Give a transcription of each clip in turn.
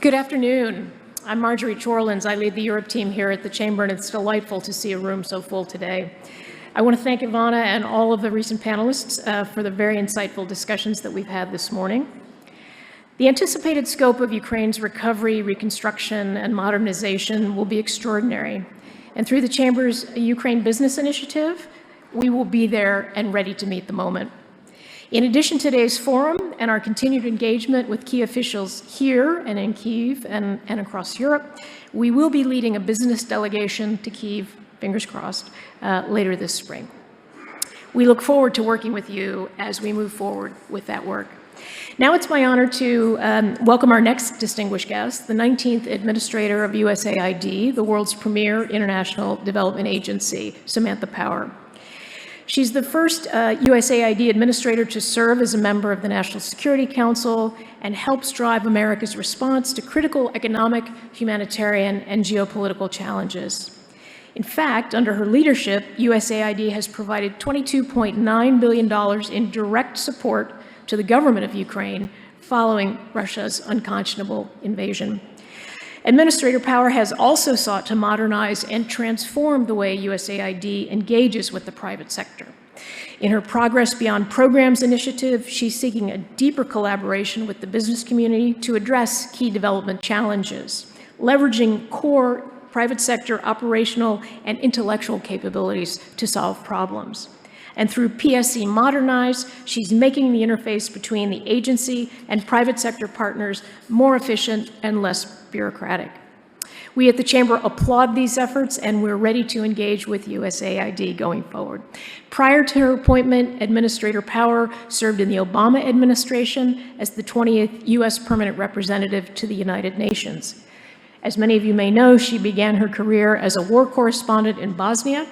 Good afternoon. I'm Marjorie Chorlins. I lead the Europe team here at the Chamber, and it's delightful to see a room so full today. I want to thank Ivana and all of the recent panelists for the very insightful discussions that we've had this morning. The anticipated scope of Ukraine's recovery, reconstruction, and modernization will be extraordinary. And through the Chamber's Ukraine Business Initiative, we will be there and ready to meet the moment. In addition to today's forum and our continued engagement with key officials here and in Kyiv and across Europe, we will be leading a business delegation to Kyiv, fingers crossed, later this spring. We look forward to working with you as we move forward with that work. Now it's my honor to welcome our next distinguished guest, the 19th Administrator of USAID, the world's premier international development agency, Samantha Power. She's the first USAID administrator to serve as a member of the National Security Council and helps drive America's response to critical economic, humanitarian, and geopolitical challenges. In fact, under her leadership, USAID has provided $22.9 billion in direct support to the government of Ukraine following Russia's unconscionable invasion. Administrator Power has also sought to modernize and transform the way USAID engages with the private sector. In her Progress Beyond Programs initiative, she's seeking a deeper collaboration with the business community to address key development challenges, leveraging core private sector operational and intellectual capabilities to solve problems. And through PSC Modernize, she's making the interface between the agency and private sector partners more efficient and less bureaucratic. We at the Chamber applaud these efforts, and we're ready to engage with USAID going forward. Prior to her appointment, Administrator Power served in the Obama administration as the 20th U.S. Permanent Representative to the United Nations. As many of you may know, she began her career as a war correspondent in Bosnia,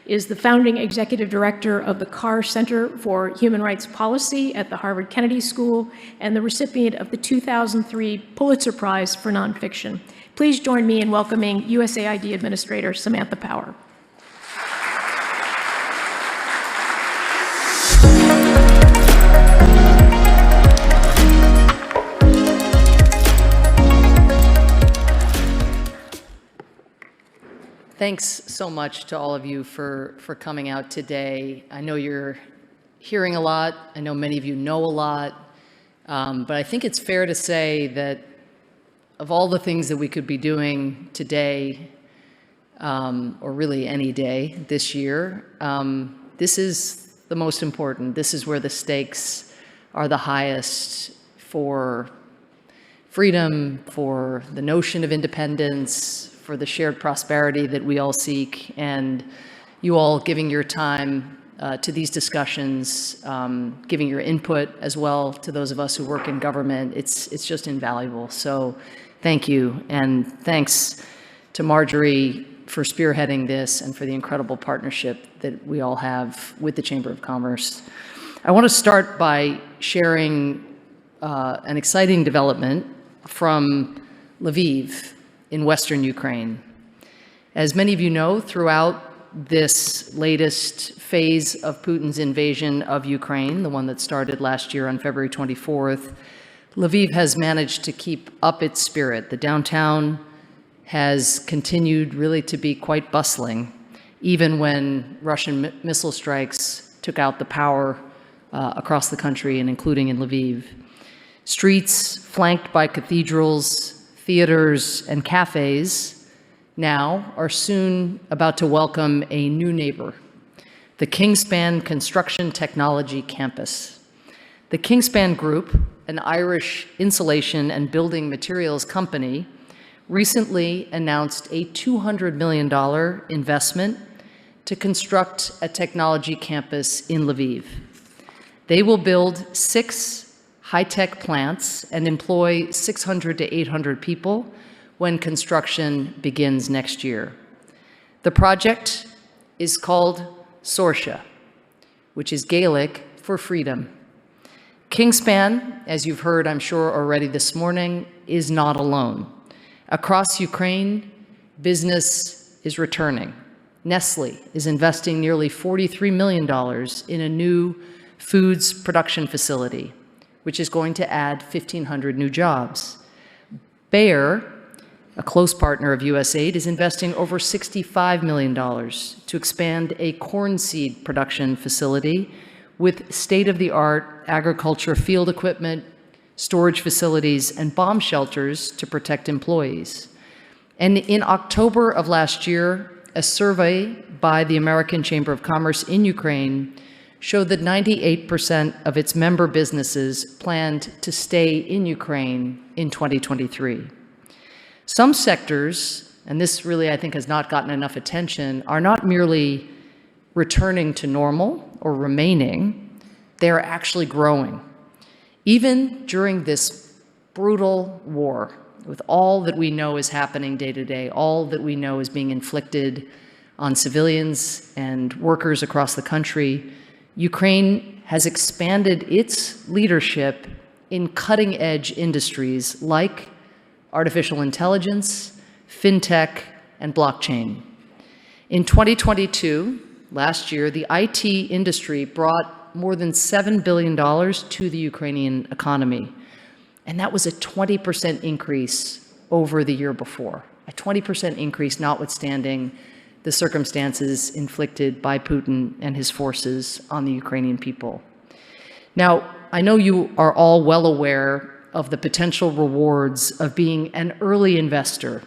is the founding executive director of the Carr Center for Human Rights Policy at the Harvard Kennedy School, and the recipient of the 2003 Pulitzer Prize for Nonfiction. Please join me in welcoming USAID Administrator Samantha Power. Thanks so much to all of you for coming out today. I know you're hearing a lot. I know many of you know a lot. But I think it's fair to say that of all the things that we could be doing today, or really any day this year, this is the most important. This is where the stakes are the highest for freedom, for the notion of independence, for the shared prosperity that we all seek, and you all giving your time to these discussions, giving your input as well to those of us who work in government. It's just invaluable. So thank you, and thanks to Marjorie for spearheading this and for the incredible partnership that we all have with the Chamber of Commerce. I want to start by sharing an exciting development from Lviv in Western Ukraine. As many of you know, throughout this latest phase of Putin's invasion of Ukraine, the one that started last year on February 24th, Lviv has managed to keep up its spirit. The downtown has continued really to be quite bustling, even when Russian missile strikes took out the power across the country and including in Lviv. Streets flanked by cathedrals, theaters, and cafes now are soon about to welcome a new neighbor, the Kingspan Construction Technology Campus. The Kingspan Group, an Irish insulation and building materials company, recently announced a $200 million investment to construct a technology campus in Lviv. They will build 6 high-tech plants and employ 600 to 800 people when construction begins next year. The project is called Sorsha, which is Gaelic for freedom. Kingspan, as you've heard, I'm sure, already this morning, is not alone. Across Ukraine, business is returning. Nestle is investing nearly $43 million in a new foods production facility, which is going to add 1,500 new jobs. Bayer, a close partner of USAID, is investing over $65 million to expand a corn seed production facility with state-of-the-art agriculture field equipment, storage facilities, and bomb shelters to protect employees. And in October of last year, a survey by the American Chamber of Commerce in Ukraine showed that 98% of its member businesses planned to stay in Ukraine in 2023. Some sectors, and this really I think has not gotten enough attention, are not merely returning to normal or remaining, they are actually growing. Even during this brutal war, with all that we know is happening day to day, all that we know is being inflicted on civilians and workers across the country, Ukraine has expanded its leadership in cutting-edge industries like artificial intelligence, fintech, and blockchain. In 2022, last year, the IT industry brought more than $7 billion to the Ukrainian economy. And that was a 20% increase over the year before, a 20% increase notwithstanding the circumstances inflicted by Putin and his forces on the Ukrainian people. Now, I know you are all well aware of the potential rewards of being an early investor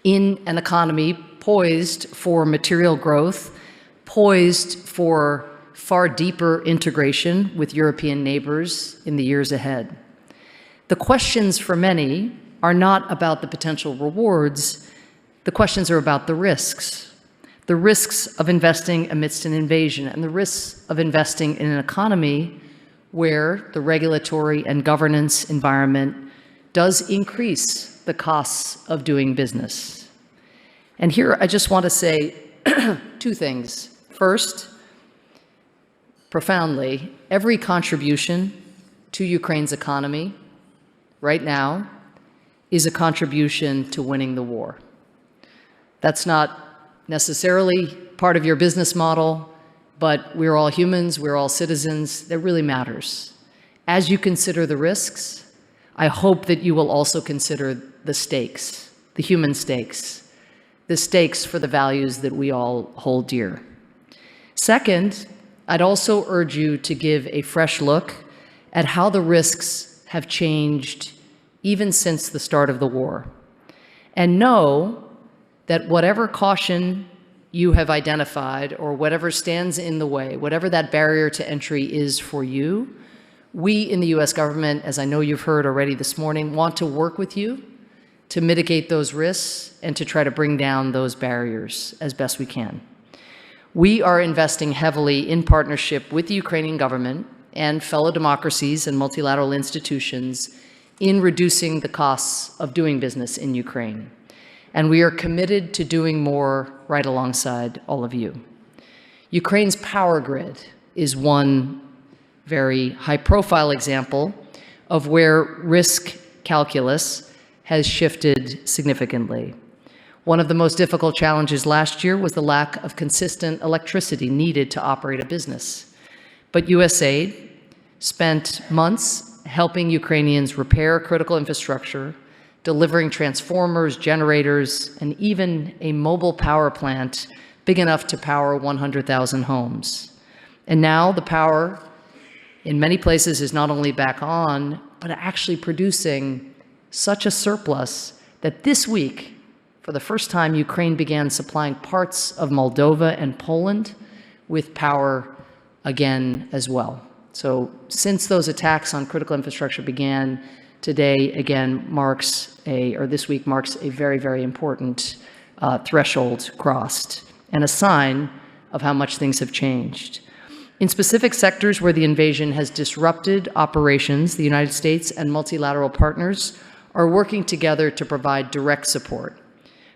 in an economy poised for material growth, poised for far deeper integration with European neighbors in the years ahead. The questions for many are not about the potential rewards. The questions are about the risks of investing amidst an invasion and the risks of investing in an economy where the regulatory and governance environment does increase the costs of doing business. And here I just want to say two things. First, profoundly, every contribution to Ukraine's economy right now is a contribution to winning the war. That's not necessarily part of your business model, but we're all humans, we're all citizens. That really matters. As you consider the risks, I hope that you will also consider the stakes, the human stakes, the stakes for the values that we all hold dear. Second, I'd also urge you to give a fresh look at how the risks have changed even since the start of the war. And know that whatever caution you have identified or whatever stands in the way, whatever that barrier to entry is for you, we in the U.S. government, as I know you've heard already this morning, want to work with you to mitigate those risks and to try to bring down those barriers as best we can. We are investing heavily in partnership with the Ukrainian government and fellow democracies and multilateral institutions in reducing the costs of doing business in Ukraine. And we are committed to doing more right alongside all of you. Ukraine's power grid is one very high-profile example of where risk calculus has shifted significantly. One of the most difficult challenges last year was the lack of consistent electricity needed to operate a business. But USAID spent months helping Ukrainians repair critical infrastructure, delivering transformers, generators, and even a mobile power plant big enough to power 100,000 homes. And now the power in many places is not only back on, but actually producing such a surplus that this week, for the first time, Ukraine began supplying parts of Moldova and Poland with power again as well. So since those attacks on critical infrastructure began, today again this week marks a very, very important threshold crossed and a sign of how much things have changed. In specific sectors where the invasion has disrupted operations, the United States and multilateral partners are working together to provide direct support.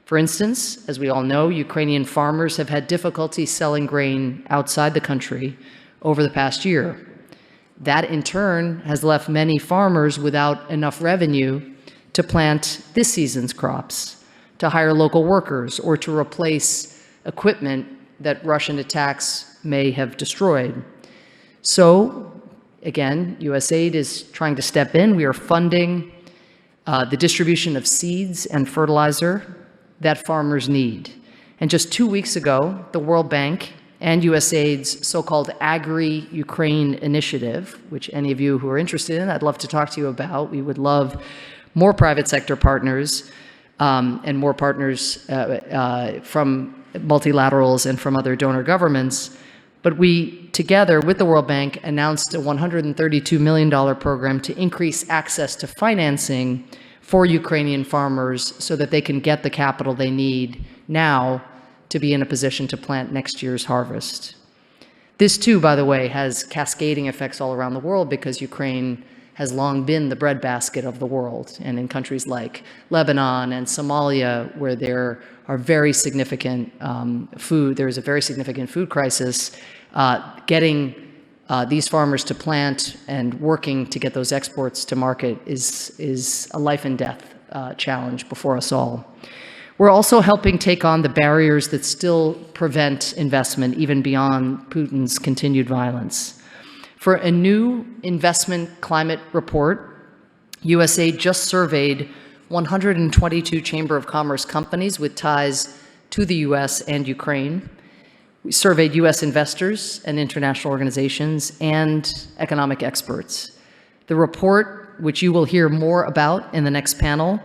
For instance, as we all know, Ukrainian farmers have had difficulty selling grain outside the country over the past year. That, in turn, has left many farmers without enough revenue to plant this season's crops, to hire local workers, or to replace equipment that Russian attacks may have destroyed. So, again, USAID is trying to step in. We are funding the distribution of seeds and fertilizer that farmers need. And just 2 weeks ago, the World Bank and USAID's so-called Agri-Ukraine initiative, which any of you who are interested in, I'd love to talk to you about. We would love more private sector partners and more partners from multilaterals and from other donor governments. But we, together with the World Bank, announced a $132 million program to increase access to financing for Ukrainian farmers so that they can get the capital they need now to be in a position to plant next year's harvest. This too, by the way, has cascading effects all around the world because Ukraine has long been the breadbasket of the world. And in countries like Lebanon and Somalia, where there are very significant there is a very significant food crisis, getting these farmers to plant and working to get those exports to market is a life and death challenge before us all. We're also helping take on the barriers that still prevent investment even beyond Putin's continued violence. For a new investment climate report, USAID just surveyed 122 Chamber of Commerce companies with ties to the US and Ukraine. We surveyed US investors and international organizations and economic experts. The report, which you will hear more about in the next panel,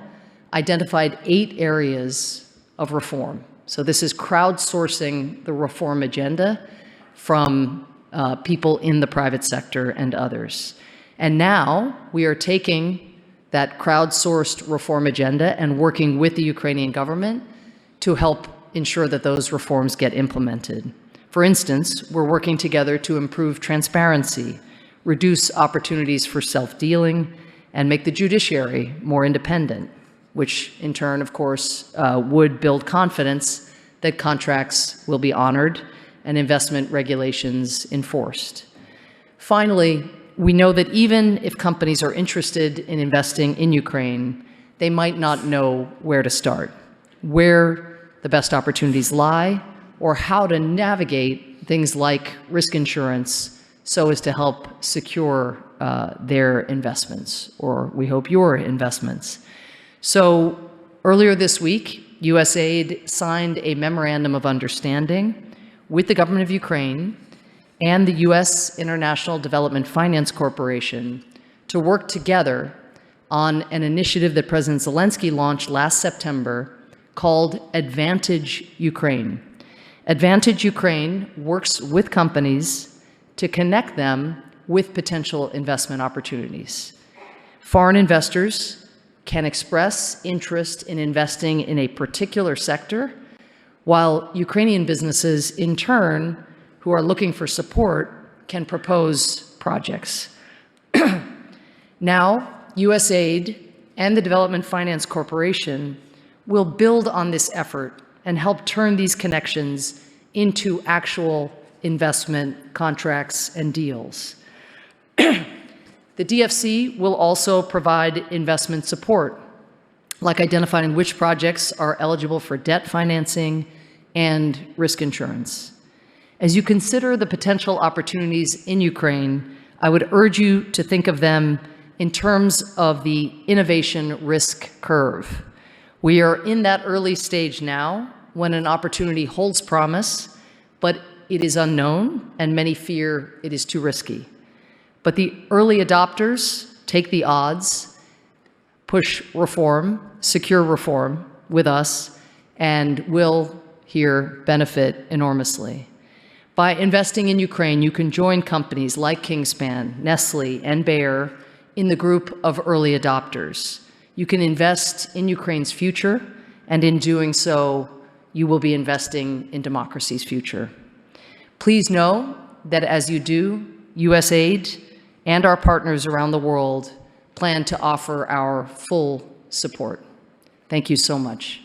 identified 8 areas of reform. So this is crowdsourcing the reform agenda from people in the private sector and others. And now we are taking that crowdsourced reform agenda and working with the Ukrainian government to help ensure that those reforms get implemented. For instance, we're working together to improve transparency, reduce opportunities for self-dealing, and make the judiciary more independent, which in turn, of course, would build confidence that contracts will be honored and investment regulations enforced. Finally, we know that even if companies are interested in investing in Ukraine, they might not know where to start, where the best opportunities lie, or how to navigate things like risk insurance so as to help secure their investments, or we hope your investments. So earlier this week, USAID signed a memorandum of understanding with the government of Ukraine and the U.S. International Development Finance Corporation to work together on an initiative that President Zelensky launched last September called Advantage Ukraine. Advantage Ukraine works with companies to connect them with potential investment opportunities. Foreign investors can express interest in investing in a particular sector, while Ukrainian businesses, in turn, who are looking for support, can propose projects. Now, USAID and the Development Finance Corporation will build on this effort and help turn these connections into actual investment contracts and deals. The DFC will also provide investment support, like identifying which projects are eligible for debt financing and risk insurance. As you consider the potential opportunities in Ukraine, I would urge you to think of them in terms of the innovation risk curve. We are in that early stage now when an opportunity holds promise, but it is unknown and many fear it is too risky. But the early adopters take the odds, push reform, secure reform with us, and will here benefit enormously. By investing in Ukraine, you can join companies like Kingspan, Nestle, and Bayer in the group of early adopters. You can invest in Ukraine's future, and in doing so, you will be investing in democracy's future. Please know that as you do, USAID and our partners around the world plan to offer our full support. Thank you so much.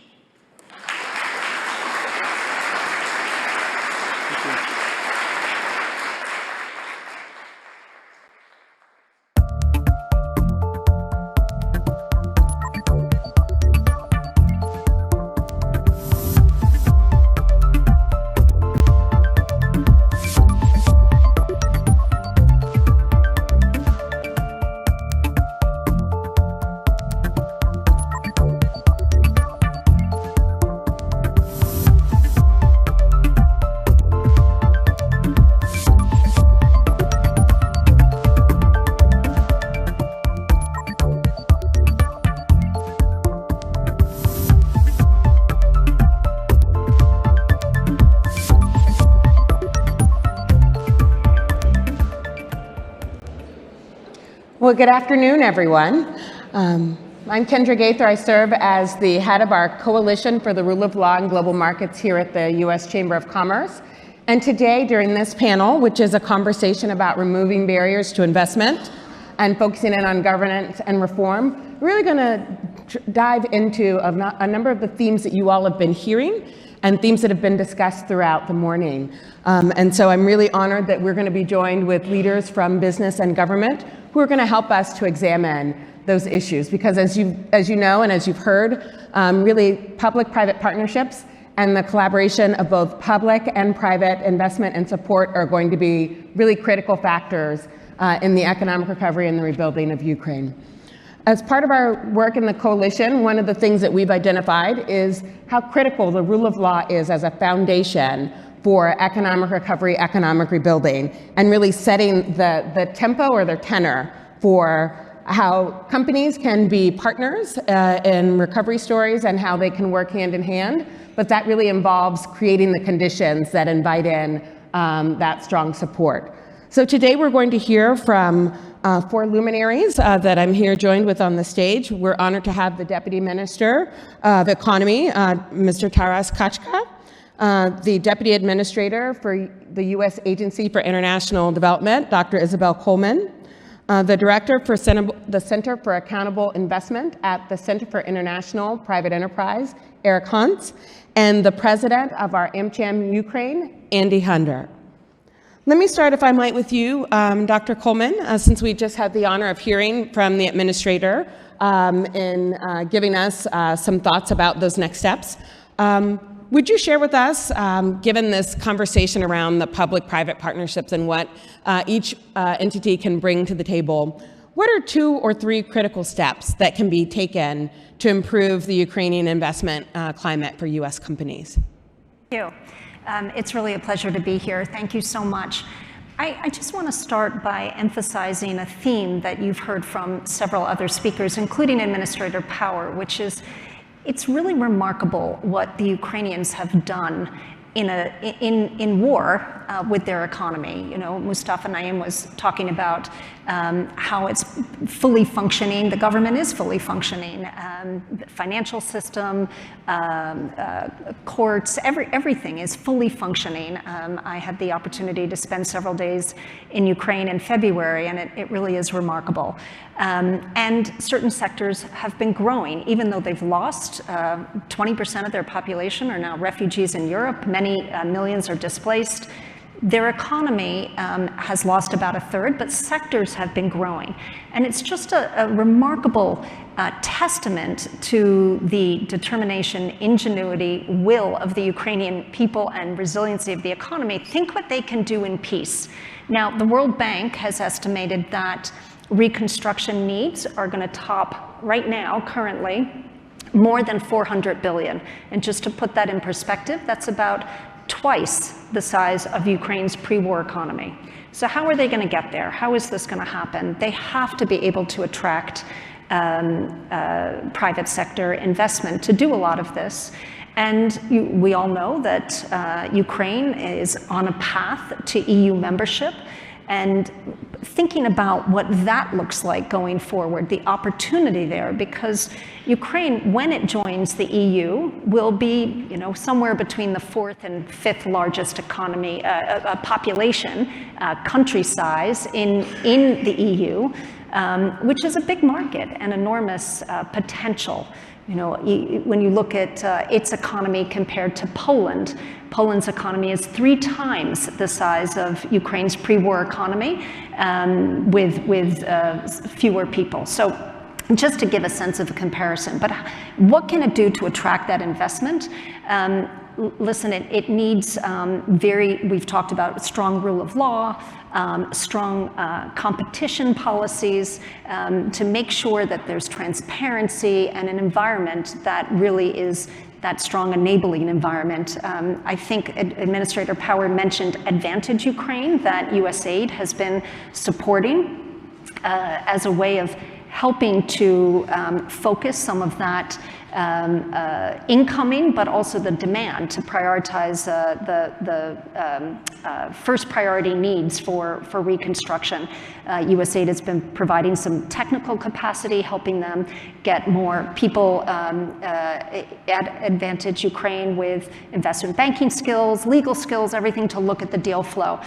Well, good afternoon, everyone. I'm Kendra Gaither. I serve as the head of our Coalition for the Rule of Law and Global Markets here at the U.S. Chamber of Commerce. And today, during this panel, which is a conversation about removing barriers to investment and focusing in on governance and reform, we're really going to dive into a number of the themes that you all have been hearing and themes that have been discussed throughout the morning. And so I'm really honored that we're going to be joined with leaders from business and government who are going to help us to examine those issues. Because as you know and as you've heard, really public-private partnerships and the collaboration of both public and private investment and support are going to be really critical factors in the economic recovery and the rebuilding of Ukraine. As part of our work in the coalition, one of the things that we've identified is how critical the rule of law is as a foundation for economic recovery, economic rebuilding, and really setting the tempo or the tenor for how companies can be partners in recovery stories and how they can work hand in hand. But that really involves creating the conditions that invite in that strong support. So today we're going to hear from 4 luminaries that I'm here joined with on the stage. We're honored to have the Deputy Minister of Economy, Mr. Taras Kachka, the Deputy Administrator for the U.S. Agency for International Development, Dr. Isabel Coleman, the Director for the Center for Accountable Investment at the Center for International Private Enterprise, Eric Hunt, and the President of our AmCham Ukraine, Andy Hunter. Let me start, if I might, with you, Dr. Coleman, since we just had the honor of hearing from the Administrator in giving us some thoughts about those next steps. Would you share with us, given this conversation around the public-private partnerships and what each entity can bring to the table, what are 2 or 3 critical steps that can be taken to improve the Ukrainian investment climate for U.S. companies? Thank you. It's really a pleasure to be here. Thank you so much. I just want to start by emphasizing a theme that you've heard from several other speakers, including Administrator Power, which is it's really remarkable what the Ukrainians have done in war with their economy. You know, Mustafa Naim was talking about how it's fully functioning. The government is fully functioning. The financial system, courts, everything is fully functioning. I had the opportunity to spend several days in Ukraine in February, and it really is remarkable. And certain sectors have been growing, even though they've lost 20% of their population are now refugees in Europe. Many millions are displaced. Their economy has lost about 1/3, but sectors have been growing. And it's just a remarkable testament to the determination, ingenuity, will of the Ukrainian people and resiliency of the economy. Think what they can do in peace. Now, the World Bank has estimated that reconstruction needs are going to top, right now, currently, more than $400 billion. And just to put that in perspective, that's about twice the size of Ukraine's pre-war economy. So how are they going to get there? How is this going to happen? They have to be able to attract private sector investment to do a lot of this. And we all know that Ukraine is on a path to EU membership. And thinking about what that looks like going forward, the opportunity there, because Ukraine, when it joins the EU, will be, you know, somewhere between the 4th and 5th largest economy, population, country size in the EU, which is a big market and enormous potential. You know, when you look at its economy compared to Poland, Poland's economy is 3 times the size of Ukraine's pre-war economy, with fewer people. So just to give a sense of a comparison, but what can it do to attract that investment? Listen, it needs we've talked about strong rule of law, strong competition policies to make sure that there's transparency and an environment that really is that strong enabling environment. I think Administrator Power mentioned Advantage Ukraine, that USAID has been supporting as a way of helping to focus some of that incoming, but also the demand to prioritize the first priority needs for reconstruction. USAID has been providing some technical capacity, helping them get more people at Advantage Ukraine with investment banking skills, legal skills, everything to look at the deal flow.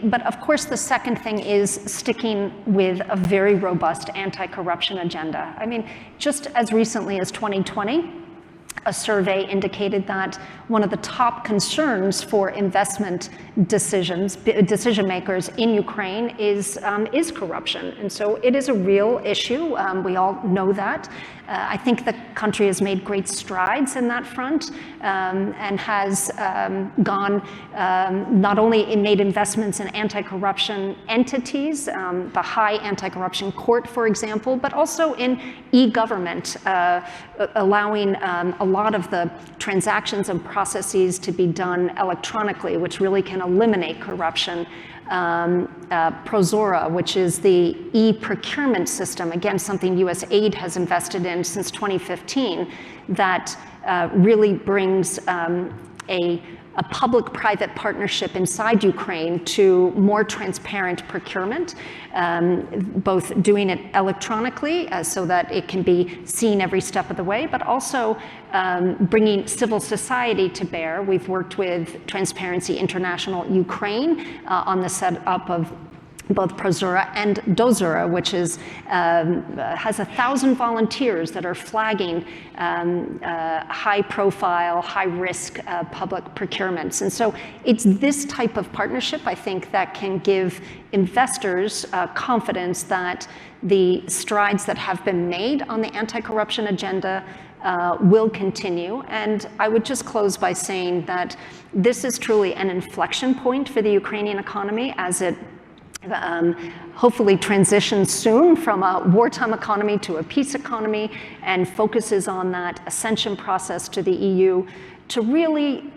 But of course, the second thing is sticking with a very robust anti-corruption agenda. I mean, just as recently as 2020, a survey indicated that one of the top concerns for investment decision makers in Ukraine is corruption. And so it is a real issue. We all know that. I think the country has made great strides in that front and has not only made investments in anti-corruption entities, the High Anti-Corruption Court, for example, but also in e-government, allowing a lot of the transactions and processes to be done electronically, which really can eliminate corruption. Prozora, which is the e-procurement system, again, something USAID has invested in since 2015, that really brings a public-private partnership inside Ukraine to more transparent procurement, both doing it electronically so that it can be seen every step of the way, but also bringing civil society to bear. We've worked with Transparency International Ukraine on the setup of both Prozora and Dozora, which is, has 1,000 volunteers that are flagging high-profile, high-risk public procurements. And so it's this type of partnership, I think, that can give investors confidence that the strides that have been made on the anti-corruption agenda will continue. And I would just close by saying that this is truly an inflection point for the Ukrainian economy as it hopefully transitions soon from a wartime economy to a peace economy and focuses on that ascension process to the EU to really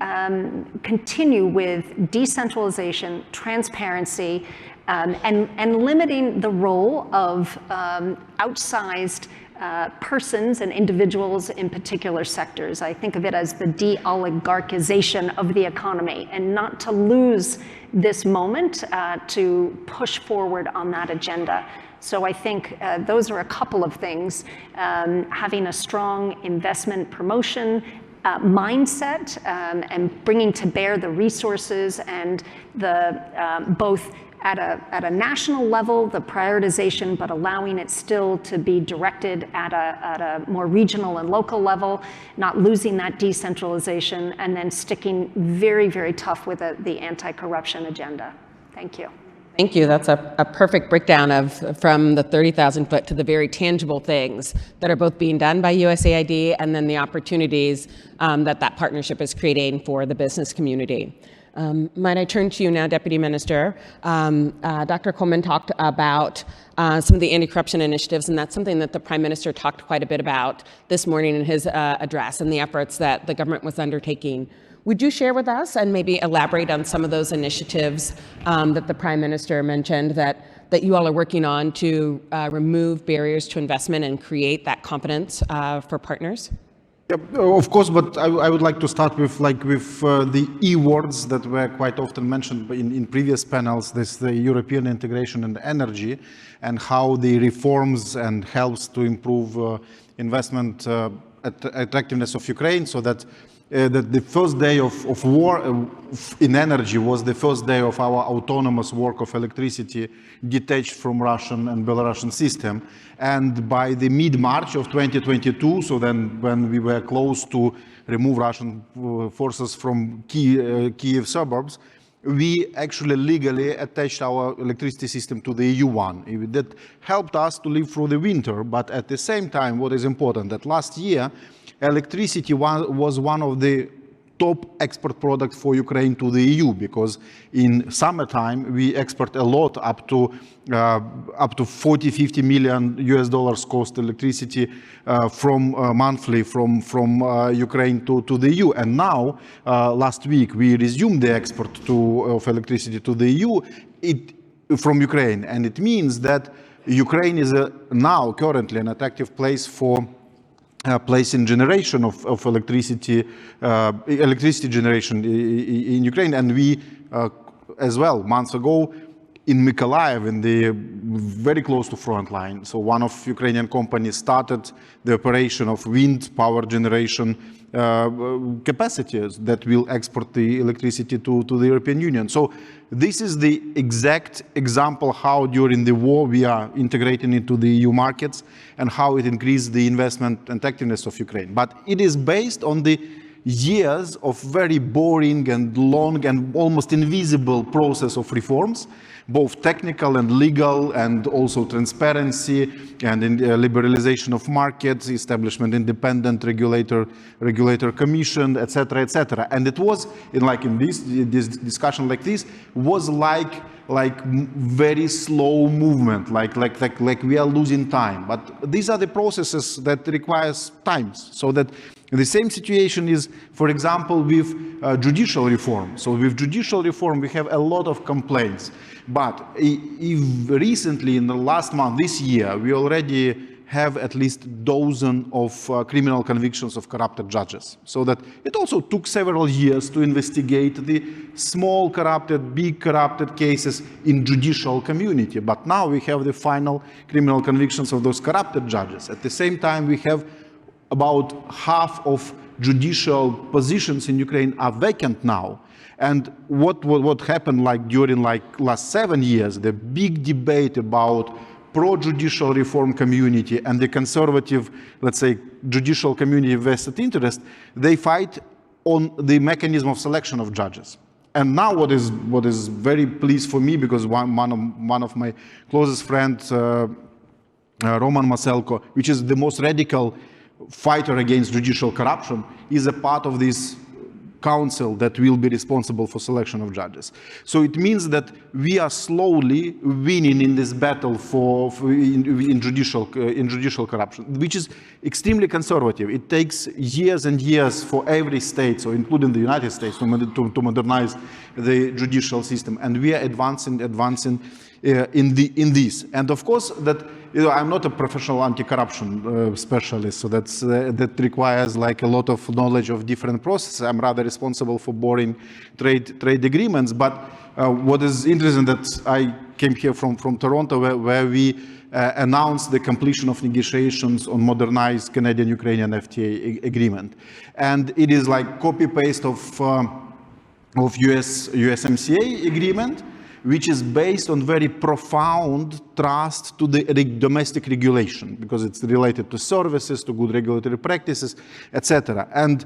continue with decentralization, transparency, and limiting the role of outsized persons and individuals in particular sectors. I think of it as the de-oligarchization of the economy, and not to lose this moment to push forward on that agenda. So I think those are a couple of things. Having a strong investment promotion mindset and bringing to bear the resources and the both at a national level, the prioritization, but allowing it still to be directed at a more regional and local level, not losing that decentralization, and then sticking very, very tough with the anti-corruption agenda. Thank you. Thank you. That's a perfect breakdown from the 30,000 foot to the very tangible things that are both being done by USAID and then the opportunities that partnership is creating for the business community. Might I turn to you now, Deputy Minister? Dr. Coleman talked about some of the anti-corruption initiatives, and that's something that the Prime Minister talked quite a bit about this morning in his address and the efforts that the government was undertaking. Would you share with us and maybe elaborate on some of those initiatives that the Prime Minister mentioned that you all are working on to remove barriers to investment and create that confidence for partners? Yeah, of course, but I would like to start with the E words that were quite often mentioned in previous panels, the European integration and energy, and how the reforms and helps to improve investment attractiveness of Ukraine, so that the first day of war in energy was the first day of our autonomous work of electricity detached from Russian and Belarusian system. And by the mid-March of 2022, so then when we were close to remove Russian forces from Kiev suburbs, we actually legally attached our electricity system to the EU one. That helped us to live through the winter, but at the same time, what is important, that last year, electricity was one of the top export products for Ukraine to the EU, because in summertime we export a lot, up to 40-50 million US dollars cost electricity monthly from Ukraine to the EU. And now, last week, we resumed the export of electricity to the EU from Ukraine, and it means that Ukraine is now currently an attractive place for placing generation of electricity, electricity generation in Ukraine. And we, as well, months ago, in Mykolaiv, in the very close to front line. So one of Ukrainian companies started the operation of wind power generation capacities that will export the electricity to the European Union. So this is the exact example how during the war we are integrating into the EU markets and how it increased the investment and effectiveness of Ukraine. But it is based on the years of very boring and long and almost invisible process of reforms, both technical and legal, and also transparency and liberalization of markets, establishment independent regulator commission, etc., etc. And it was in this discussion like this was like very slow movement, like we are losing time. But these are the processes that requires times. So that the same situation is, for example, with judicial reform. So with judicial reform, we have a lot of complaints. But if recently, in the last month, this year, we already have at least a dozen of criminal convictions of corrupted judges. So that it also took several years to investigate the small corrupted, big corrupted cases in judicial community. But now we have the final criminal convictions of those corrupted judges. At the same time, we have about half of judicial positions in Ukraine are vacant now. And what happened during last 7 years, the big debate about pro-judicial reform community and the conservative, let's say, judicial community vested interest, they fight on the mechanism of selection of judges. And now what is very pleased for me, because one of my closest friends, Roman Maselko, which is the most radical fighter against judicial corruption, is a part of this council that will be responsible for selection of judges. So it means that we are slowly winning in this battle in judicial corruption, which is extremely conservative. It takes years and years for every state, so including the United States, to modernize the judicial system, and we are advancing in this. And of course, that I'm not a professional anti-corruption specialist, so that requires a lot of knowledge of different processes. I'm rather responsible for boring trade agreements. But what is interesting that I came here from Toronto, where we announced the completion of negotiations on modernized Canadian-Ukrainian FTA agreement, and it is like copy-paste of USMCA agreement, which is based on very profound trust to the domestic regulation, because it's related to services, to good regulatory practices, etc. And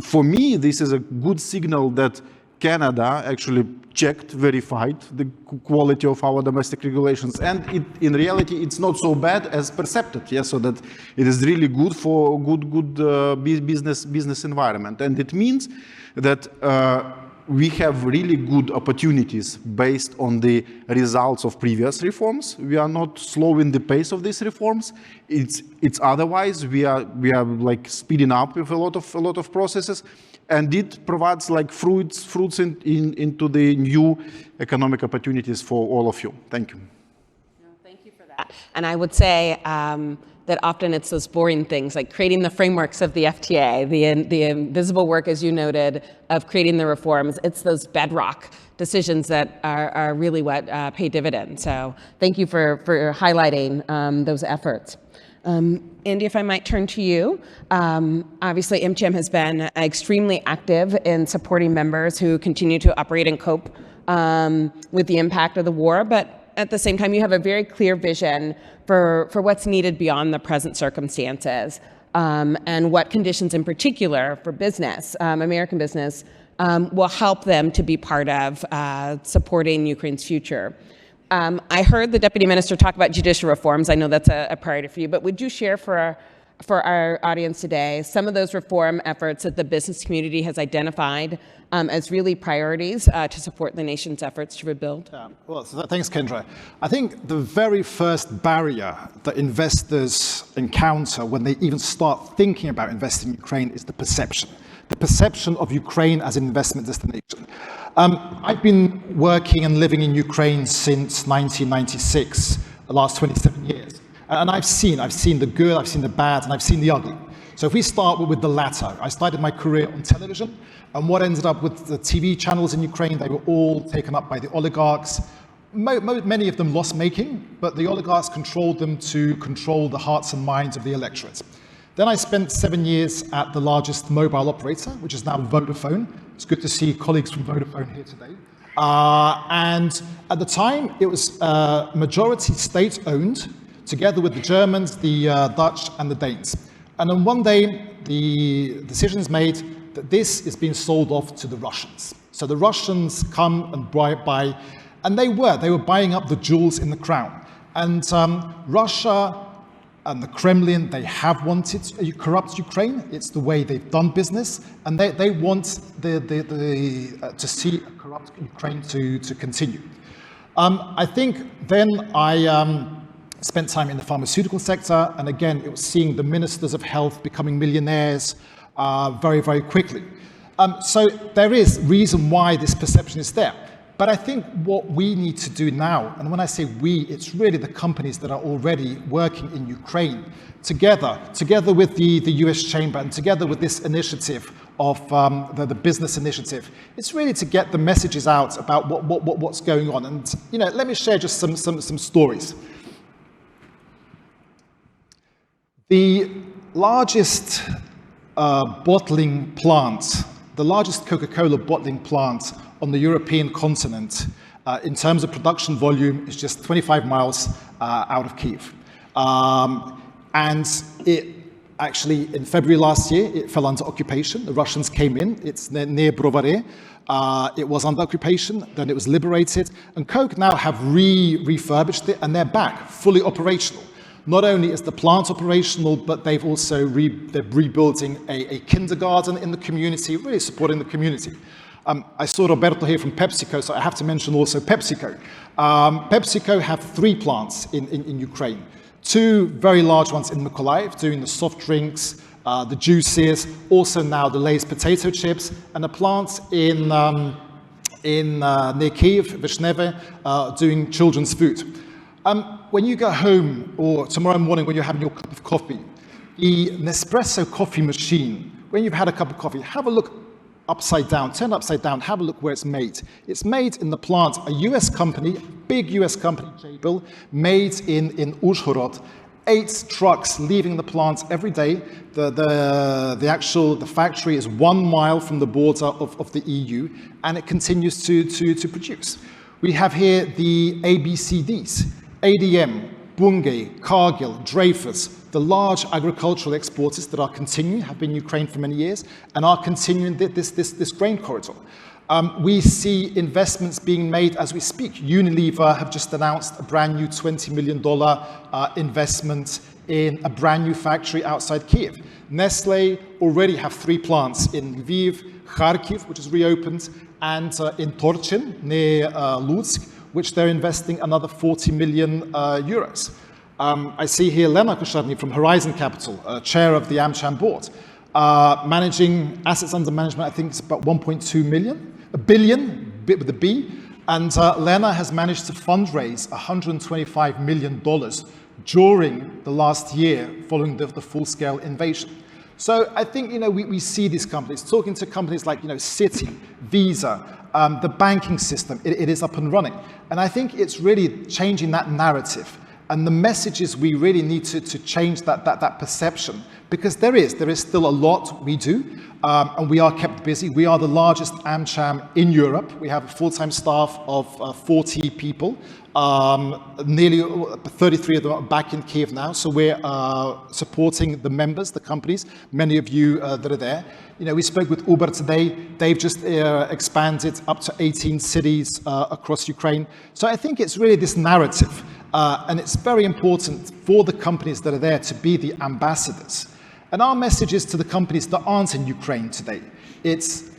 for me, this is a good signal that Canada actually checked, verified the quality of our domestic regulations, and in reality, it's not so bad as perceived. Yeah, so that it is really good for good business environment, and it means that we have really good opportunities based on the results of previous reforms. We are not slowing the pace of these reforms. It's otherwise we are like speeding up with a lot of processes, and it provides like fruits into the new economic opportunities for all of you. Thank you. No, thank you for that. And I would say that often it's those boring things like creating the frameworks of the FTA, the invisible work, as you noted, of creating the reforms. It's those bedrock decisions that are really what pay dividends. So thank you for highlighting those efforts. Andy, if I might turn to you. Obviously, MCHM has been extremely active in supporting members who continue to operate and cope with the impact of the war, but at the same time, you have a very clear vision for what's needed beyond the present circumstances, and what conditions in particular for business, American business, will help them to be part of supporting Ukraine's future. I heard the Deputy Minister talk about judicial reforms. I know that's a priority for you, but would you share for our audience today some of those reform efforts that the business community has identified as really priorities to support the nation's efforts to rebuild? Well, so thanks, Kendra. I think the very first barrier that investors encounter when they even start thinking about investing in Ukraine is the perception of Ukraine as an investment destination. I've been working and living in Ukraine since 1996. the last 27 years. And I've seen the good, I've seen the bad, and I've seen the ugly. So if we start with the latter, I started my career on television, and what ended up with the TV channels in Ukraine, they were all taken up by the oligarchs. Many of them loss-making, but the oligarchs controlled them to control the hearts and minds of the electorate. Then I spent 7 years at the largest mobile operator, which is now Vodafone. It's good to see colleagues from Vodafone here today. And at the time, it was majority state-owned, together with the Germans, the Dutch, and the Danes. And then one day, the decision is made that this is being sold off to the Russians. So the Russians come and buy, and they were buying up the jewels in the crown. And Russia and the Kremlin, they have wanted to corrupt Ukraine. It's the way they've done business, and they want to see a corrupt Ukraine to continue. I think then I spent time in the pharmaceutical sector, and again, it was seeing the ministers of health becoming millionaires very, very quickly. So there is reason why this perception is there. But I think what we need to do now, and when I say we, it's really the companies that are already working in Ukraine, together with the U.S. Chamber and together with this initiative of the business initiative, it's really to get the messages out about what's going on. And let me share just some stories. The largest bottling plant, the largest Coca-Cola bottling plant on the European continent, in terms of production volume, is just 25 miles out of Kyiv. And it actually, in February last year, it fell under occupation. The Russians came in. It's near Brovary. It was under occupation, then it was liberated. And Coke now have refurbished it, and they're back, fully operational. Not only is the plant operational, but they've also they're rebuilding a kindergarten in the community, really supporting the community. I saw Roberto here from PepsiCo, so I have to mention also PepsiCo. PepsiCo have 3 plants in Ukraine. 2 very large ones in Mykolaiv, doing the soft drinks, the juices, also now the Lay's potato chips, and a plant in near Kyiv, Vishneve, doing children's food. When you go home, or tomorrow morning when you're having your cup of coffee, the Nespresso coffee machine, when you've had a cup of coffee, have a look upside down, turn upside down, have a look where it's made. It's made in the plant, a US company, big US company, Jabil, made in Uzhhorod. 8 trucks leaving the plant every day. The factory is 1 mile from the border of the EU, and it continues to produce. We have here the ABCDs, ADM, Bunge, Cargill, Dreyfus, the large agricultural exporters that are continuing, have been in Ukraine for many years, and are continuing this grain corridor. We see investments being made as we speak. Unilever have just announced a brand new $20 million investment in a brand new factory outside Kyiv. Nestle already have 3 plants in Lviv, Kharkiv, which is reopened, and in Torchin, near Lutsk, which they're investing another 40 million euros. I see here Lena Kosharny from Horizon Capital, chair of the AmCham board, managing assets under management. I think it's about 1.2 billion with a B. And Lena has managed to fundraise $125 million during the last year following the full-scale invasion. So I think, we see these companies, talking to companies like, Citi, Visa, the banking system, it is up and running. And I think it's really changing that narrative. And the message is we really need to change that perception, because there is still a lot we do, and we are kept busy. We are the largest AmCham in Europe. We have a full-time staff of 40 people. Nearly 33 of them are back in Kyiv now, so we're supporting the members, the companies, many of you that are there. We spoke with Uber today. They've just expanded up to 18 cities across Ukraine. So I think it's really this narrative, and it's very important for the companies that are there to be the ambassadors. And our message is to the companies that aren't in Ukraine today. It's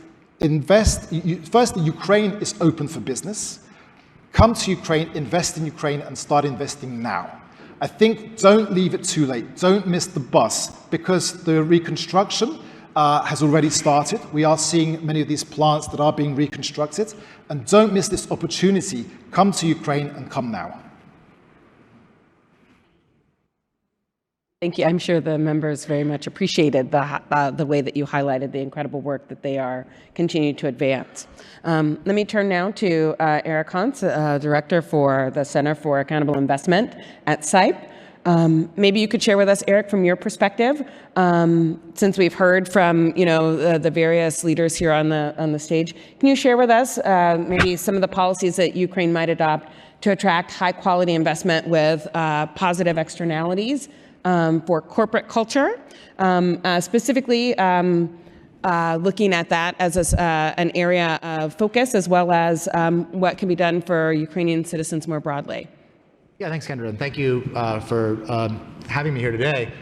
firstly, Ukraine is open for business. Come to Ukraine, invest in Ukraine, and start investing now. I think don't leave it too late. Don't miss the bus, because the reconstruction has already started. We are seeing many of these plants that are being reconstructed. And don't miss this opportunity. Come to Ukraine and come now. Thank you. I'm sure the members very much appreciated the way that you highlighted the incredible work that they are continuing to advance. Let me turn now to Eric Hans, Director for the Center for Accountable Investment at CIPE. Maybe you could share with us, Eric, from your perspective, since we've heard from the various leaders here on the stage. Can you share with us maybe some of the policies that Ukraine might adopt to attract high-quality investment with positive externalities for corporate culture, specifically looking at that as an area of focus, as well as what can be done for Ukrainian citizens more broadly? Yeah, thanks, Kendra, and thank you for having me here today.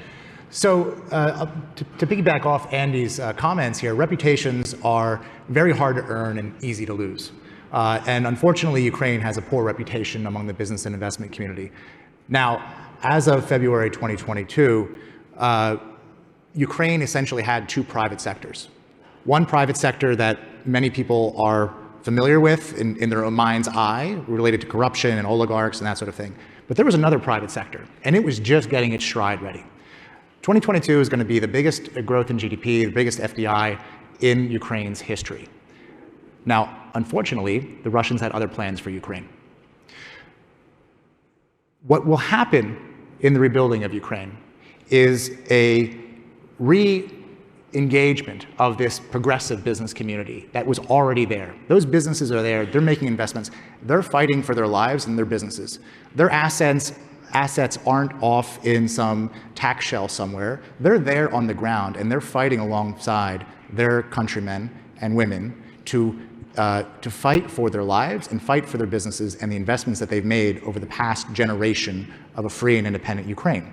So to piggyback off Andy's comments here, reputations are very hard to earn and easy to lose. And unfortunately, Ukraine has a poor reputation among the business and investment community. Now, as of February 2022, Ukraine essentially had two private sectors. One private sector that many people are familiar with in their own mind's eye, related to corruption and oligarchs and that sort of thing. But there was another private sector, and it was just getting its stride ready. 2022 is going to be the biggest growth in GDP, the biggest FDI in Ukraine's history. Now, unfortunately, the Russians had other plans for Ukraine. What will happen in the rebuilding of Ukraine is a re-engagement of this progressive business community that was already there. Those businesses are there, they're making investments, they're fighting for their lives and their businesses. Their assets aren't off in some tax shell somewhere. They're there on the ground, and they're fighting alongside their countrymen and women to fight for their lives and fight for their businesses and the investments that they've made over the past generation of a free and independent Ukraine.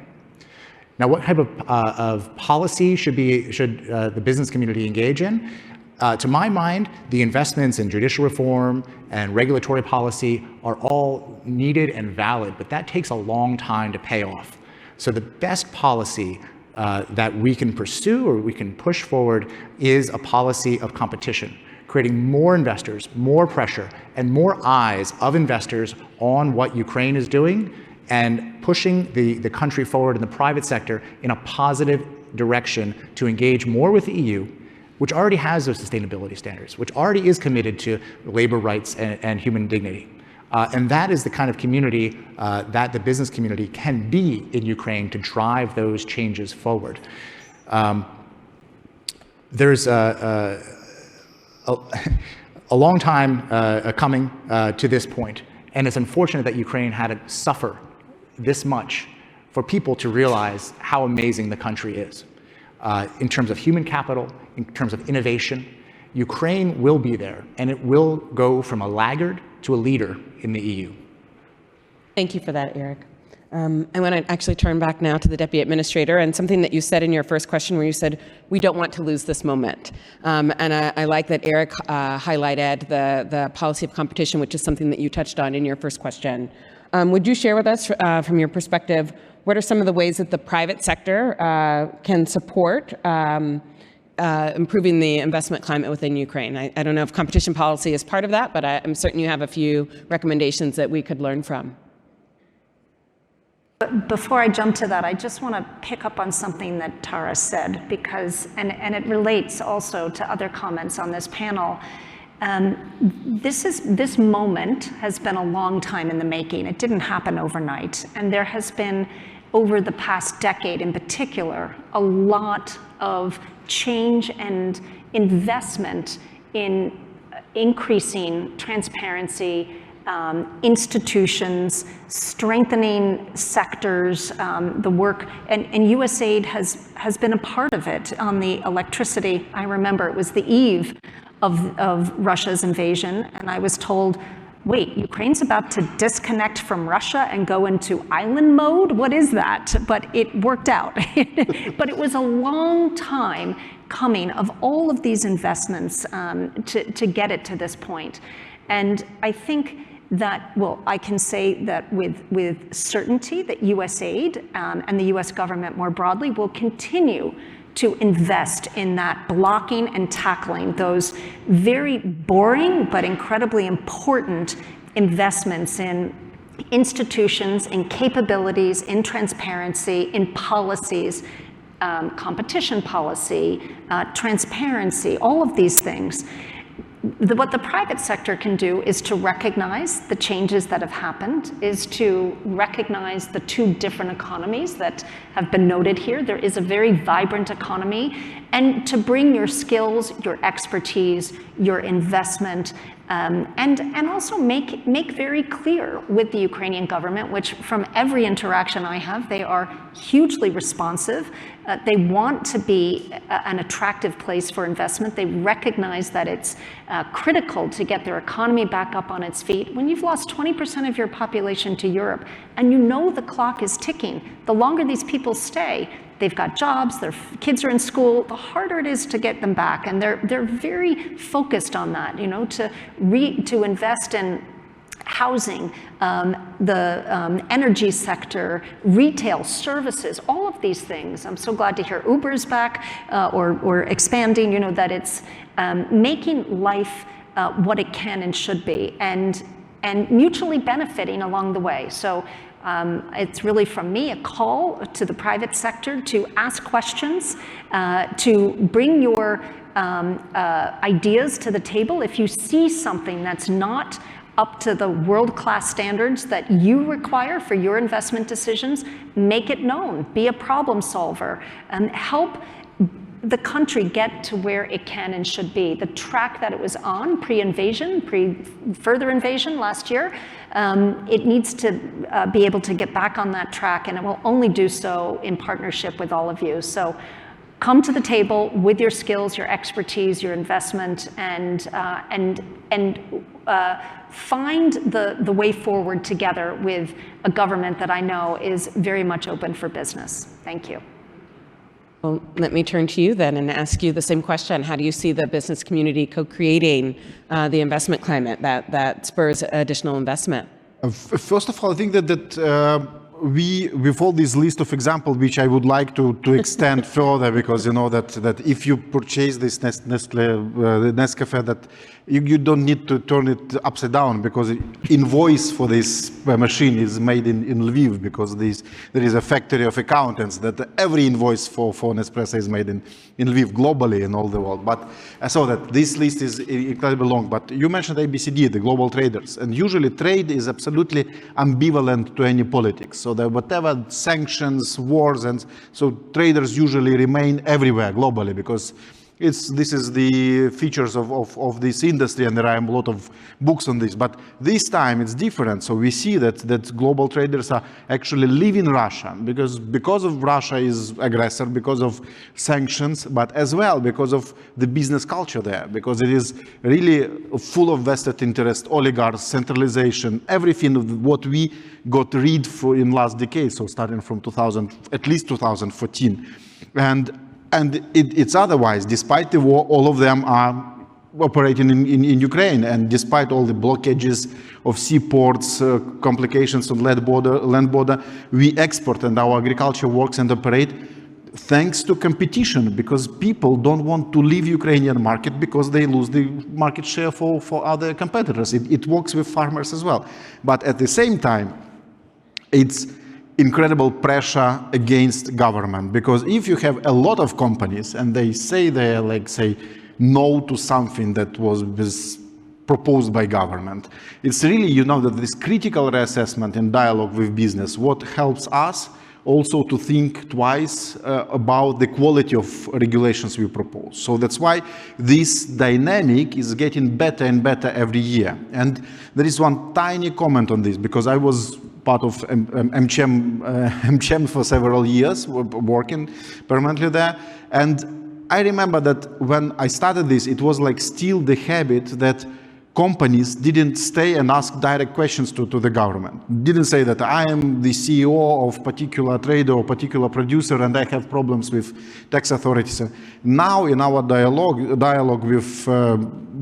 Now, what type of policy should the business community engage in? To my mind, the investments in judicial reform and regulatory policy are all needed and valid, but that takes a long time to pay off. So the best policy that we can pursue or we can push forward is a policy of competition, creating more investors, more pressure, and more eyes of investors on what Ukraine is doing and pushing the country forward in the private sector in a positive direction to engage more with the EU, which already has those sustainability standards, which already is committed to labor rights and human dignity. And that is the kind of community that the business community can be in Ukraine to drive those changes forward. There's a long time coming to this point, and it's unfortunate that Ukraine had to suffer this much for people to realize how amazing the country is. In terms of human capital, in terms of innovation, Ukraine will be there, and it will go from a laggard to a leader in the EU. Thank you for that, Eric. I want to actually turn back now to the Deputy Administrator and something that you said in your first question where you said, we don't want to lose this moment. And I like that Eric highlighted the policy of competition, which is something that you touched on in your first question. Would you share with us, from your perspective, what are some of the ways that the private sector can support improving the investment climate within Ukraine? I don't know if competition policy is part of that, but I'm certain you have a few recommendations that we could learn from. But before I jump to that, I just want to pick up on something that Tara said, because, and it relates also to other comments on this panel. This moment has been a long time in the making. It didn't happen overnight. And there has been, over the past decade in particular, a lot of change and investment in increasing transparency, institutions, strengthening sectors, the work, and USAID has been a part of it on the electricity. I remember it was the eve of Russia's invasion, and I was told, wait, Ukraine's about to disconnect from Russia and go into island mode? What is that? But it worked out. But it was a long time coming of all of these investments to get it to this point. And I think that, well, I can say that with certainty that USAID and the US government more broadly will continue to invest in that blocking and tackling those very boring but incredibly important investments in institutions, in capabilities, in transparency, in policies, competition policy, transparency, all of these things. What the private sector can do is to recognize the changes that have happened, is to recognize the two different economies that have been noted here. There is a very vibrant economy, and to bring your skills, your expertise, your investment, and also make very clear with the Ukrainian government, which from every interaction I have, they are hugely responsive. They want to be an attractive place for investment. They recognize that it's critical to get their economy back up on its feet. When you've lost 20% of your population to Europe, and you know the clock is ticking, the longer these people stay, they've got jobs, their kids are in school, the harder it is to get them back. And they're very focused on that, you know, to invest in housing, the energy sector, retail, services, all of these things. I'm so glad to hear Uber's back or expanding, you know, that it's making life what it can and should be, and mutually benefiting along the way. So it's really from me a call to the private sector to ask questions, to bring your ideas to the table. If you see something that's not up to the world-class standards that you require for your investment decisions, make it known, be a problem solver, and help the country get to where it can and should be. The track that it was on pre-invasion, further invasion last year, it needs to be able to get back on that track, and it will only do so in partnership with all of you. So come to the table with your skills, your expertise, your investment, and find the way forward together with a government that I know is very much open for business. Thank you. Well, let me turn to you then and ask you the same question. How do you see the business community co-creating the investment climate that spurs additional investment? First of all, I think that with all this list of examples, which I would like to extend further, because you know that if you purchase this Nescafe, that you don't need to turn it upside down, because the invoice for this machine is made in Lviv, because there is a factory of accountants that every invoice for Nespresso is made in Lviv globally in all the world. But I saw that this list is incredibly long. But you mentioned ABCD, the global traders, and usually trade is absolutely ambivalent to any politics. So that whatever sanctions, wars, and so traders usually remain everywhere globally, because this is the features of this industry, and there are a lot of books on this. But this time it's different. So we see that global traders are actually leaving Russia because of Russia is aggressor, because of sanctions, but as well because of the business culture there, because it is really full of vested interest, oligarchs, centralization, everything of what we got rid for in last decade. So starting from at least 2014, and it's otherwise. Despite the war, all of them are operating in Ukraine, and despite all the blockages of seaports, complications on land border, we export, and our agriculture works and operate thanks to competition, because people don't want to leave Ukrainian market because they lose the market share for other competitors. It works with farmers as well. But at the same time, it's incredible pressure against government, because if you have a lot of companies and they say say no to something that was proposed by government, it's really, you know, that this critical reassessment and dialogue with business, what helps us also to think twice about the quality of regulations we propose. So that's why this dynamic is getting better and better every year. And there is one tiny comment on this, because I was part of MCHEM for several years, working permanently there. And I remember that when I started this, it was like still the habit that companies didn't stay and ask direct questions to the government. Didn't say that I am the CEO of particular trader or particular producer and I have problems with tax authorities. Now in our dialogue with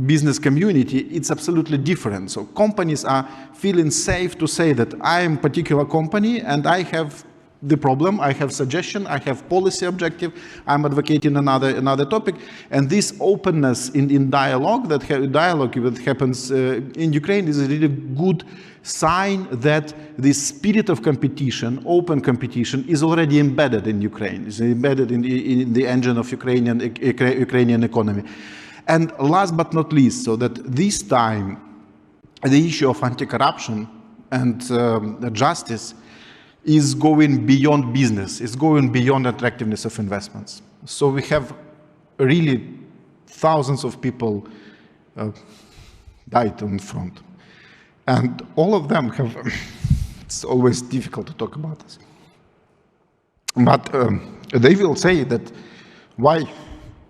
business community, it's absolutely different. So companies are feeling safe to say that I am a particular company and I have the problem, I have suggestion, I have policy objective, I'm advocating another topic, and this openness in dialogue that happens in Ukraine is a really good sign that this spirit of competition, open competition, is already embedded in Ukraine, is embedded in the engine of Ukrainian economy. And last but not least, so that this time the issue of anti-corruption and justice is going beyond business, it's going beyond attractiveness of investments. So we have really thousands of people died on the front. And all of them have, it's always difficult to talk about this. But they will say that why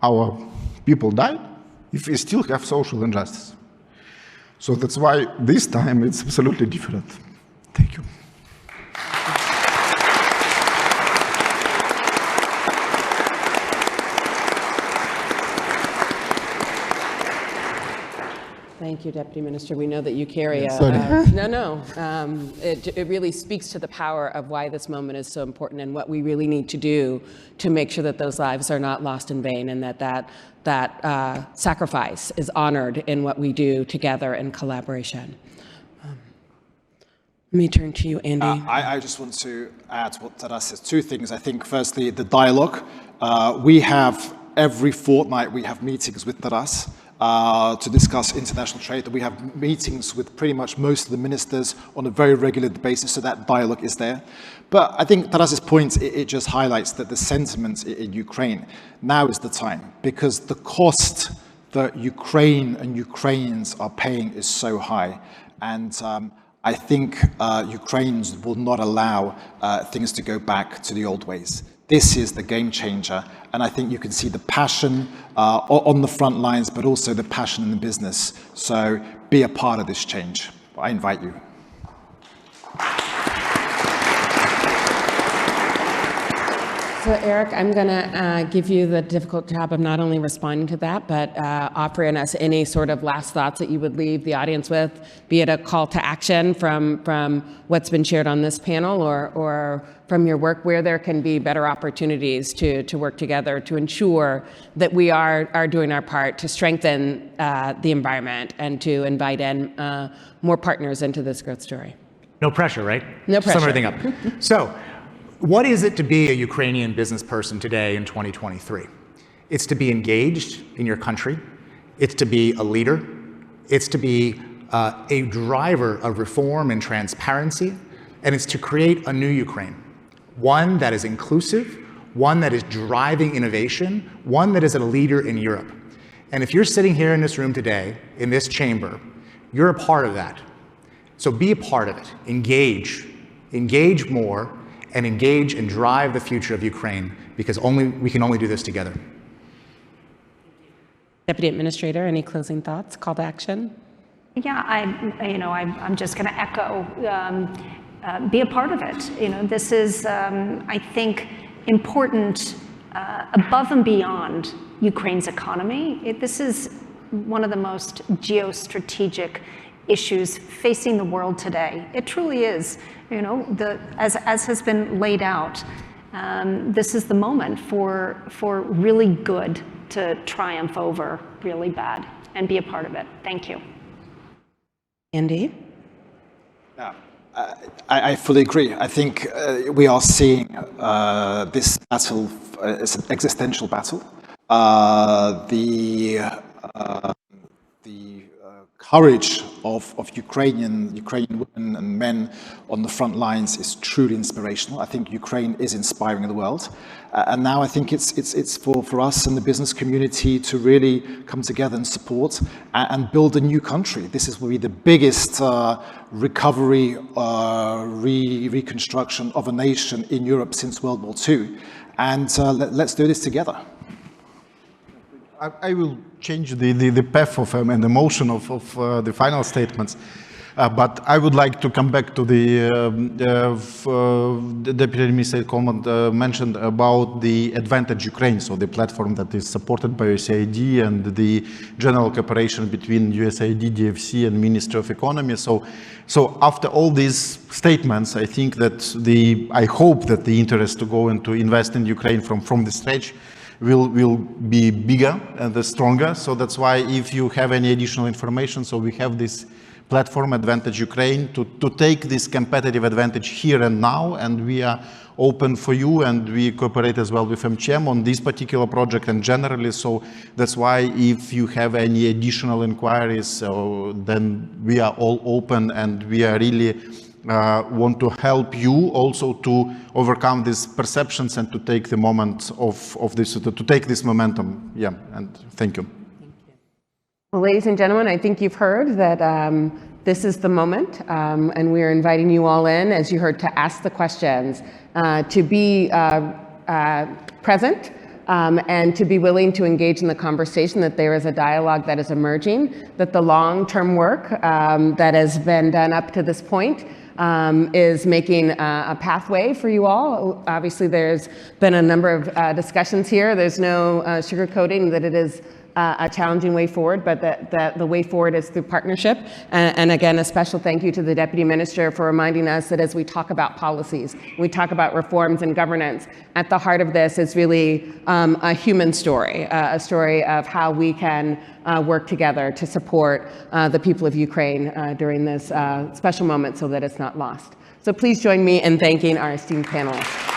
our people died if we still have social injustice. So that's why this time it's absolutely different. Thank you. Thank you, Deputy Minister. We know that you carry it really speaks to the power of why this moment is so important and what we really need to do to make sure that those lives are not lost in vain and that sacrifice is honored in what we do together in collaboration. Let me turn to you, Andy. I just want to add to what Taras says. Two things. I think, firstly, the dialogue. We have, every fortnight, we have meetings with Taras to discuss international trade. We have meetings with pretty much most of the ministers on a very regular basis, so that dialogue is there. But I think Taras's point, it just highlights that the sentiment in Ukraine, now is the time, because the cost that Ukraine and Ukrainians are paying is so high. And I think Ukrainians will not allow things to go back to the old ways. This is the game changer, and I think you can see the passion on the front lines, but also the passion in the business. So be a part of this change. I invite you. So Eric, I'm going to give you the difficult job of not only responding to that, but offering us any sort of last thoughts that you would leave the audience with, be it a call to action from what's been shared on this panel or from your work, where there can be better opportunities to work together to ensure that we are doing our part to strengthen the environment and to invite in more partners into this growth story. No pressure, right? No pressure. Sum everything up. So, what is it to be a Ukrainian business person today in 2023? It's to be engaged in your country. It's to be a leader. It's to be a driver of reform and transparency. And it's to create a new Ukraine, one that is inclusive, one that is driving innovation, one that is a leader in Europe. And if you're sitting here in this room today, in this chamber, you're a part of that. So be a part of it. Engage more, and engage and drive the future of Ukraine, because we can only do this together. Deputy Administrator, any closing thoughts, call to action? Yeah, I'm just going to echo, be a part of it. This is, I think, important above and beyond Ukraine's economy. This is one of the most geostrategic issues facing the world today. It truly is. As has been laid out, this is the moment for really good to triumph over really bad, and be a part of it. Thank you. Andy? Yeah, I fully agree. I think we are seeing this battle as an existential battle. The courage of Ukrainian women and men on the front lines is truly inspirational. I think Ukraine is inspiring the world. And now I think it's for us and the business community to really come together and support and build a new country. This is will be the biggest recovery, reconstruction of a nation in Europe since World War II. And let's do this together. I will change the path of and the motion of the final statements. But I would like to come back to the Deputy Administrator comment mentioned about the Advantage Ukraine, so the platform that is supported by USAID and the general cooperation between USAID, DFC, and Ministry of Economy. So after all these statements, I think that I hope that the interest to go and to invest in Ukraine from the stage will be bigger and stronger. So that's why if you have any additional information, so we have this platform Advantage Ukraine to take this competitive advantage here and now, and we are open for you, and we cooperate as well with MCM on this particular project and generally. So that's why if you have any additional inquiries, then we are all open, and we are really want to help you also to overcome these perceptions and to take the moment of this, to take this momentum. Yeah, and thank you. Well, ladies and gentlemen, I think you've heard that this is the moment, and we are inviting you all in, as you heard, to ask the questions, to be present, and to be willing to engage in the conversation, that there is a dialogue that is emerging, that the long-term work that has been done up to this point is making a pathway for you all. Obviously, there's been a number of discussions here. There's no sugarcoating that it is a challenging way forward, but that the way forward is through partnership. And again, a special thank you to the Deputy Minister for reminding us that as we talk about policies, we talk about reforms and governance, at the heart of this is really a human story, a story of how we can work together to support the people of Ukraine during this special moment so that it's not lost. So please join me in thanking our esteemed panelists.